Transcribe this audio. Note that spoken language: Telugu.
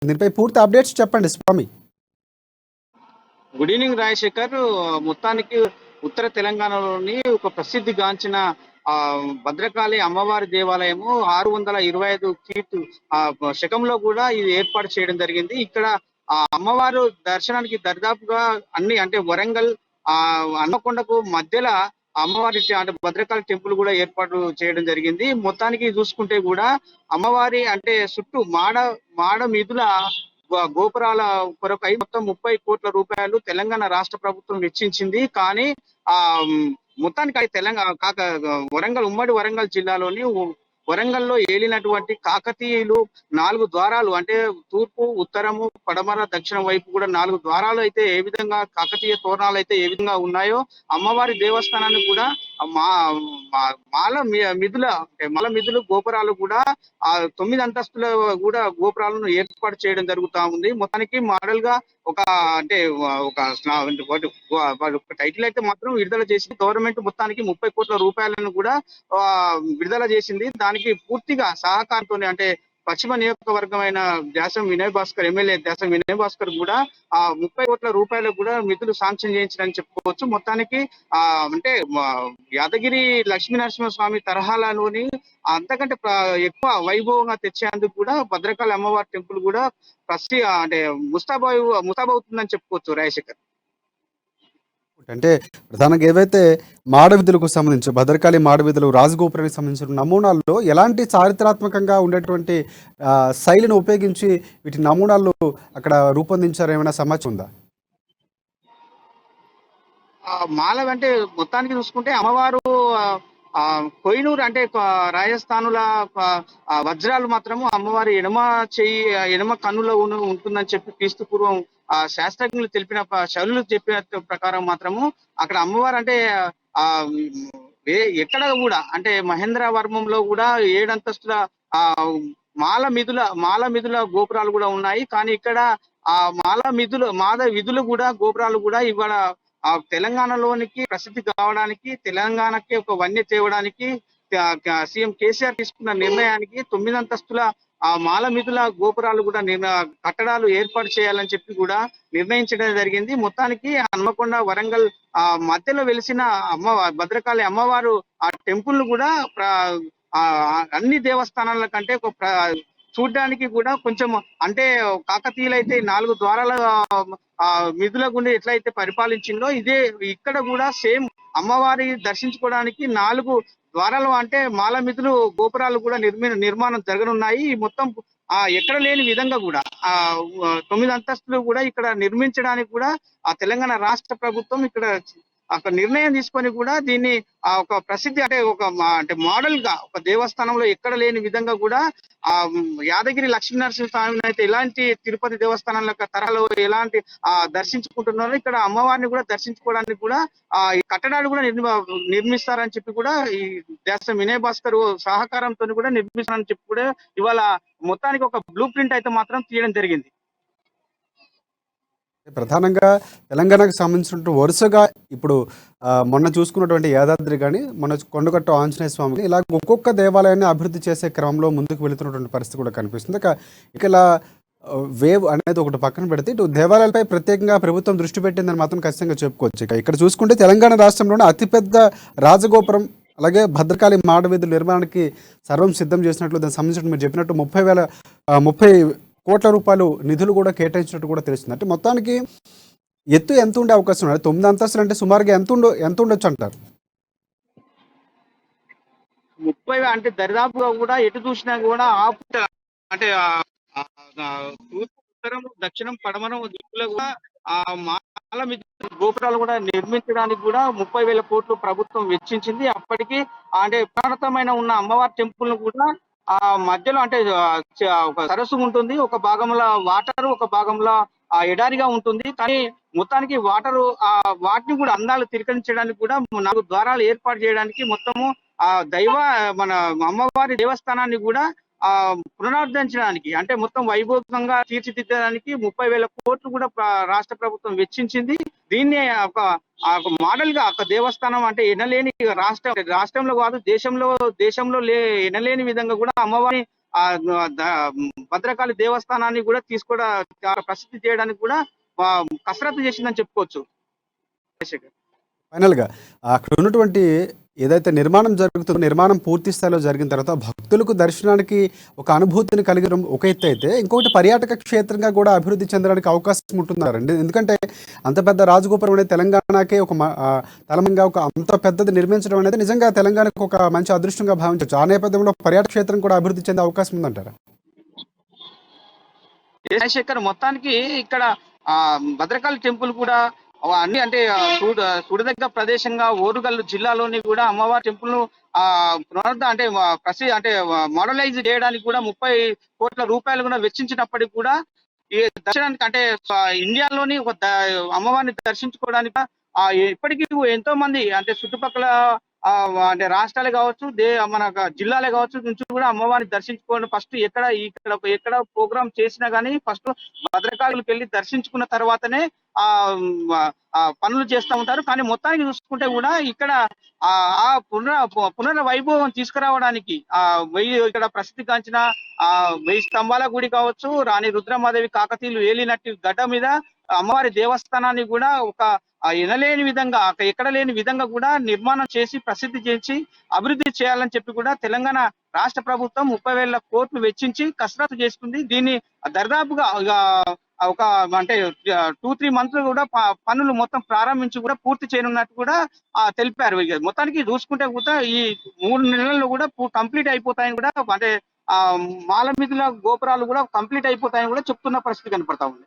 దీనిపై పూర్తి అప్డేట్స్ చెప్పండి స్వామి. Good evening Rajasekhar. మొత్తానికి ఉత్తర తెలంగాణలోని ఒక ప్రసిద్ధిగాంచిన భద్రకాళి అమ్మవారి దేవాలయము 625 ఫీట్ శకంలో కూడా ఇది ఏర్పాటు చేయడం జరిగింది. ఇక్కడ అమ్మవారు దర్శనానికి దరిదాపుగా అన్ని అంటే వరంగల్ హన్మకొండకు మధ్యలో అమ్మవారి అంటే భద్రకాళి టెంపుల్ కూడా ఏర్పాటు చేయడం జరిగింది. మొత్తానికి చూసుకుంటే కూడా అమ్మవారి అంటే చుట్టూ మాడ మీదుల గోపురాల కొరకై మొత్తం 30 కోట్ల రూపాయలు తెలంగాణ రాష్ట్ర ప్రభుత్వం వెచ్చించింది. కానీ ఆ మొత్తానికి వరంగల్ ఉమ్మడి వరంగల్ జిల్లాలోని వరంగల్లో ఏలినటువంటి కాకతీయులు 4 ద్వారాలు అంటే తూర్పు, ఉత్తరము, పడమర, దక్షిణం వైపు కూడా 4 ద్వారాలు అయితే ఏ విధంగా కాకతీయ తోరణాలు అయితే ఏ విధంగా ఉన్నాయో అమ్మవారి దేవస్థానాన్ని కూడా మాల మిదులు గోపురాలు కూడా 9 అంతస్తుల కూడా గోపురాలను ఏర్పాటు చేయడం జరుగుతా ఉంది. మొత్తానికి మోడల్ గా ఒక అంటే ఒక టైటిల్ అయితే మాత్రం విడుదల చేసి గవర్నమెంట్ మొత్తానికి 30 కోట్ల రూపాయలను కూడా విడుదల చేసింది. దానికి పూర్తిగా సహకారంతో అంటే పశ్చిమ నియోజకవర్గమైన దేశం వినయ్ భాస్కర్ ఎమ్మెల్యే దేశం వినయ్ భాస్కర్ కూడా 30 కోట్ల రూపాయలు కూడా నిధులు శాంక్షన్ చేయించారని చెప్పుకోవచ్చు. మొత్తానికి అంటే యాదగిరి లక్ష్మీనరసింహస్వామి తరహాలోని అంతకంటే ఎక్కువ వైభవంగా తెచ్చేందుకు కూడా భద్రకాళి అమ్మవారి టెంపుల్ కూడా అంటే ముస్తాబవుతుందని చెప్పుకోవచ్చు రాజశేఖర్. అంటే ప్రధానంగా ఏవైతే మాడవీధులకు సంబంధించి భద్రకాళి మాడవీధులు రాజగోపురానికి సంబంధించిన నమూనాల్లో ఎలాంటి చారిత్రాత్మకంగా ఉండేటువంటి శైలిని ఉపయోగించి వీటి నమూనాలు అక్కడ రూపొందించారు, ఏమైనా సమాచారం ఉందా? మాల అంటే మొత్తానికి చూసుకుంటే అమ్మవారు కొయినూరు అంటే రాజస్థానుల వజ్రాలు మాత్రము అమ్మవారి ఎడమ కన్నులో ఉంటుందని చెప్పి క్రీస్తు పూర్వం శాస్త్రజ్ఞులు తెలిపిన శైలులు చెప్పిన ప్రకారం మాత్రము అక్కడ అమ్మవారు అంటే ఎక్కడ కూడా అంటే మహేంద్రవర్మంలో కూడా 7 అంతస్తుల మాల మిదుల గోపురాలు కూడా ఉన్నాయి. కానీ ఇక్కడ మాల విధులు కూడా గోపురాలు కూడా ఇవాళ తెలంగాణలోనికి ప్రసిద్ధి కావడానికి, తెలంగాణకి ఒక వన్య తేవడానికి సీఎం కేసీఆర్ తీసుకున్న నిర్ణయానికి 9 అంతస్తుల మాల మిదుల గోపురాలు కూడా కట్టడాలు ఏర్పాటు చేయాలని చెప్పి కూడా నిర్ణయించడం జరిగింది. మొత్తానికి హన్మకొండ వరంగల్ మధ్యలో వెలిసిన భద్రకాళి అమ్మవారు ఆ టెంపుల్ కూడా అన్ని దేవస్థానాల కంటే చూడ్డానికి కూడా కొంచెం అంటే కాకతీయులైతే 4 ద్వారాల మిధుల గుండె ఎట్లయితే పరిపాలించిందో ఇదే ఇక్కడ కూడా సేమ్ అమ్మవారి దర్శించుకోవడానికి 4 ద్వారాలు అంటే మాల మిధులు గోపురాలు కూడా నిర్మాణం జరగనున్నాయి. మొత్తం ఎక్కడ లేని విధంగా కూడా 9 అంతస్తులు కూడా ఇక్కడ నిర్మించడానికి కూడా తెలంగాణ రాష్ట్ర ప్రభుత్వం ఇక్కడ ఒక నిర్ణయం తీసుకొని కూడా దీన్ని ఒక ప్రసిద్ధి అంటే మోడల్ గా ఒక దేవస్థానంలో ఎక్కడ లేని విధంగా కూడా యాదగిరి లక్ష్మీనరసింహస్వామిని అయితే ఎలాంటి తిరుపతి దేవస్థానాల తరహాలో ఎలాంటి దర్శించుకుంటున్నారో ఇక్కడ అమ్మవారిని కూడా దర్శించుకోవడానికి కూడా ఈ కట్టడాలు కూడా నిర్మిస్తారని చెప్పి కూడా ఈ దేశం వినయ్ భాస్కర్ సహకారంతో కూడా నిర్మిస్తారని చెప్పి కూడా ఇవాళ మొత్తానికి ఒక బ్లూ ప్రింట్ అయితే మాత్రం తీయడం జరిగింది. ప్రధానంగా తెలంగాణకు సంబంధించినటువంటి వరుసగా ఇప్పుడు మొన్న చూసుకున్నటువంటి యాదాద్రి కానీ మొన్న కొండగట్టు ఆంజనేయ స్వామి ఇలా ఒక్కొక్క దేవాలయాన్ని అభివృద్ధి చేసే క్రమంలో ముందుకు వెళుతున్నటువంటి పరిస్థితి కూడా కనిపిస్తుంది. ఇక ఇలా వేవ్ అనేది ఒకటి పక్కన పెడితే ఇటు దేవాలయాలపై ప్రత్యేకంగా ప్రభుత్వం దృష్టి పెట్టిందని మాత్రం ఖచ్చితంగా చెప్పుకోవచ్చు. ఇక్కడ చూసుకుంటే తెలంగాణ రాష్ట్రంలోనే అతిపెద్ద రాజగోపురం అలాగే భద్రకాళి మాడవీధుల నిర్మాణానికి సర్వం సిద్ధం చేసినట్లు దానికి సంబంధించిన మీరు చెప్పినట్టు 30 కోట్ల రూపాయలు నిధులు కూడా కేటాయించినట్టు కూడా తెలుస్తుంది. అంటే మొత్తానికి ఎత్తు ఎంత ఉండే అవకాశం ఉంది? 9 అంతస్తులు అంటే సుమారుగా ఎంత ఉండొచ్చు అంటారు? 30 అంటే దరిదాపుగా కూడా ఎటు చూసినా కూడా అంటే తూర్పు, ఉత్తరం, దక్షిణం, పడమరం దిక్కులో కూడా మాల గోపురాలు కూడా నిర్మించడానికి కూడా 30,000 కోట్లు ప్రభుత్వం వెచ్చించింది. అప్పటికి అంటే పురాతనమైన ఉన్న అమ్మవారి టెంపుల్ ను కూడా మధ్యలో అంటే ఒక సరస్సు ఉంటుంది, ఒక భాగంలో వాటర్, ఒక భాగంలో ఎడారిగా ఉంటుంది. కానీ మొత్తానికి వాటిని కూడా అందాలు తిరగలించడానికి కూడా 4 ద్వారాలు ఏర్పాటు చేయడానికి మొత్తము మన అమ్మవారి దేవస్థానాన్ని కూడా పునరుద్ధరించడానికి అంటే మొత్తం వైభవంగా తీర్చిదిద్దడానికి 30,000 కోట్లు కూడా రాష్ట్ర ప్రభుత్వం వెచ్చించింది. దీన్ని ఒక మోడల్ గా ఒక దేవస్థానం అంటే ఎనలేని రాష్ట్రంలో కాదు దేశంలో ఎనలేని విధంగా కూడా అమ్మవారిని ఆ భద్రకాళి దేవస్థానాన్ని కూడా తీసుకోవడం చాలా ప్రసిద్ధి చేయడానికి కూడా కసరత్తు చేసిందని చెప్పుకోవచ్చు. రాజశేఖర్. ఫైనల్‌గా అక్కడ ఉన్నటువంటి ఏదైతే నిర్మాణం జరుగుతుందో, నిర్మాణం పూర్తి స్థాయిలో జరిగిన తర్వాత భక్తులకు దర్శనానికి ఒక అనుభూతిని కలిగడం ఒక ఎత్తు అయితే, ఇంకొకటి పర్యాటక క్షేత్రంగా కూడా అభివృద్ధి చెందడానికి అవకాశం ఉంటున్నారండి. ఎందుకంటే అంత పెద్ద రాజగోపురం అనేది తెలంగాణకే తలమంగా ఒక అంత పెద్దది నిర్మించడం అనేది నిజంగా తెలంగాణకు ఒక మంచి అదృష్టంగా భావించవచ్చు. ఆ నేపథ్యంలో పర్యాటక క్షేత్రం కూడా అభివృద్ధి చెందే అవకాశం ఉందంటారా? రాజశేఖర్, మొత్తానికి ఇక్కడ భద్రకాళి టెంపుల్ కూడా అన్ని అంటే చూడదగ్గ ప్రదేశంగా ఓరుగల్లు జిల్లాలోని కూడా అమ్మవారి టెంపుల్ ను అంటే అంటే మోడలైజ్ చేయడానికి కూడా 30 కోట్ల రూపాయలు కూడా వెచ్చించినప్పటికీ కూడా ఈ దర్శనానికి అంటే ఇండియాలోని ఒక అమ్మవారిని దర్శించుకోవడానికి ఇప్పటికీ ఎంతో మంది అంటే చుట్టుపక్కల అంటే రాష్ట్రాలే కావచ్చు, మన జిల్లాలే కావచ్చు నుంచి కూడా అమ్మవారిని దర్శించుకోవడం ఫస్ట్ ఎక్కడ ప్రోగ్రామ్ చేసినా గానీ ఫస్ట్ భద్రకాళికి వెళ్ళి దర్శించుకున్న తర్వాతనే ఆ పనులు చేస్తూ ఉంటారు. కానీ మొత్తానికి చూసుకుంటే కూడా ఇక్కడ ఆ పునర వైభవం తీసుకురావడానికి ఇక్కడ ప్రసిద్ధిగాంచిన 1000 స్తంభాల గుడి కావచ్చు, రాణి రుద్రమాదేవి కాకతీయులు ఏలినట్టు గడ్డ మీద అమ్మవారి దేవస్థానాన్ని కూడా ఒక ఎనలేని విధంగా ఎక్కడ లేని విధంగా కూడా నిర్మాణం చేసి ప్రసిద్ధి చేసి అభివృద్ధి చేయాలని చెప్పి కూడా తెలంగాణ రాష్ట్ర ప్రభుత్వం 30,000 కోట్లు వెచ్చించి కసరత్తు చేసుకుంది. దీన్ని దర్దాపుగా ఒక అంటే 2-3 మంత్స్ కూడా పనులు మొత్తం ప్రారంభించి కూడా పూర్తి చేయనున్నట్టు కూడా తెలిపారు. మొత్తానికి చూసుకుంటే కూడా ఈ 3 నెలల్లో కూడా కంప్లీట్ అయిపోతాయని కూడా అంటే మాలమిదుల గోపురాలు కూడా కంప్లీట్ అయిపోతాయని కూడా చెప్తున్న పరిస్థితి కనపడతా ఉంది.